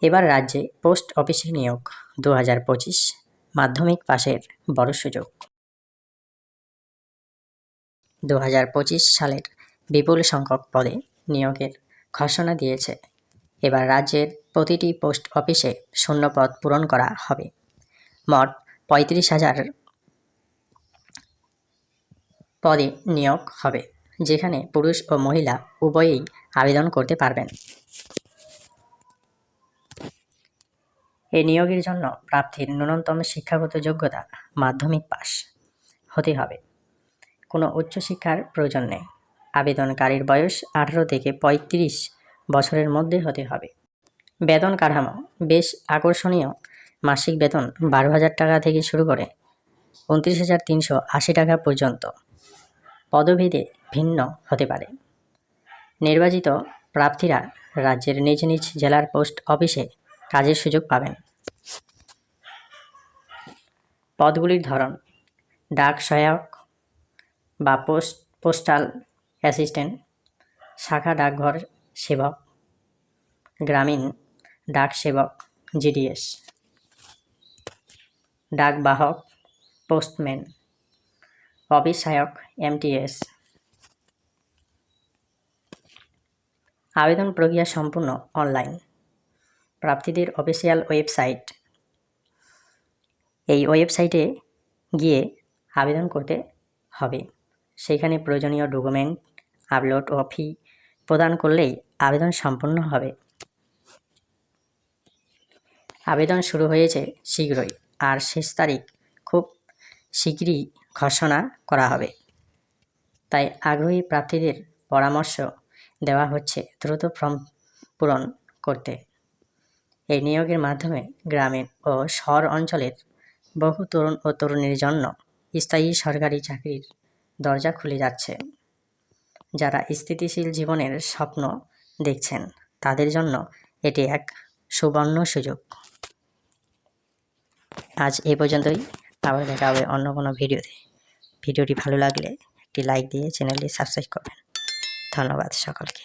এবার রাজ্যে পোস্ট অফিসে নিয়োগ 2025 মাধ্যমিক পাশের বড় সুযোগ। 2025 সালের বিপুল সংখ্যক পদে নিয়োগের ঘোষণা দিয়েছে। এবার রাজ্যের প্রতিটি পোস্ট অফিসে শূন্য পদ পূরণ করা হবে। মোট 35,000 পদে নিয়োগ হবে, যেখানে পুরুষ ও মহিলা উভয়েই আবেদন করতে পারবেন। এই নিয়োগের জন্য প্রার্থীর ন্যূনতম শিক্ষাগত যোগ্যতা মাধ্যমিক পাস হতে হবে। কোনো উচ্চশিক্ষার প্রয়োজন নেই। আবেদনকারীর বয়স 18 থেকে 35 বছরের মধ্যে হতে হবে। বেতন কাঠামো বেশ আকর্ষণীয়। মাসিক বেতন 12,000 টাকা থেকে শুরু করে 29,380 টাকা পর্যন্ত। পদভেদে ভিন্ন হতে পারে। নির্বাচিত প্রার্থীরা রাজ্যের নিজ নিজ জেলার পোস্ট অফিসে কাজের সুযোগ পাবেন। পদগুলির ধরন: ডাক সহায়ক বা পোস্টাল অ্যাসিস্ট্যান্ট, শাখা ডাকঘর সেবক, গ্রামীণ ডাক সেবক জিডিএস, ডাক বাহক পোস্টম্যান, অফিস সহায়ক এমটিএস। আবেদন প্রক্রিয়া সম্পূর্ণ অনলাইন। প্রার্থীদের অফিসিয়াল ওয়েবসাইট, এই ওয়েবসাইটে গিয়ে আবেদন করতে হবে। সেখানে প্রয়োজনীয় ডকুমেন্ট আপলোড ও ফি প্রদান করলেই আবেদন সম্পূর্ণ হবে। আবেদন শুরু হয়েছে শীঘ্রই, আর শেষ তারিখ খুব শীঘ্রই ঘোষণা করা হবে। তাই আগ্রহী প্রার্থীদের পরামর্শ দেওয়া হচ্ছে দ্রুত ফর্ম পূরণ করতে। এই নিয়োগের মাধ্যমে গ্রামীণ ও শহর অঞ্চলের বহু তরুণ ও তরুণীর জন্য স্থায়ী সরকারি চাকরির দরজা খুলে যাচ্ছে। যারা স্থিতিশীল জীবনের স্বপ্ন দেখছেন, তাদের জন্য এটি এক সুবর্ণ সুযোগ। আজ এই পর্যন্তই। আবার দেখা হবে অন্য কোনো ভিডিওতে। ভিডিওটি ভালো লাগলে একটি লাইক দিয়ে চ্যানেলটি সাবস্ক্রাইব করবেন। ধন্যবাদ সকলকে।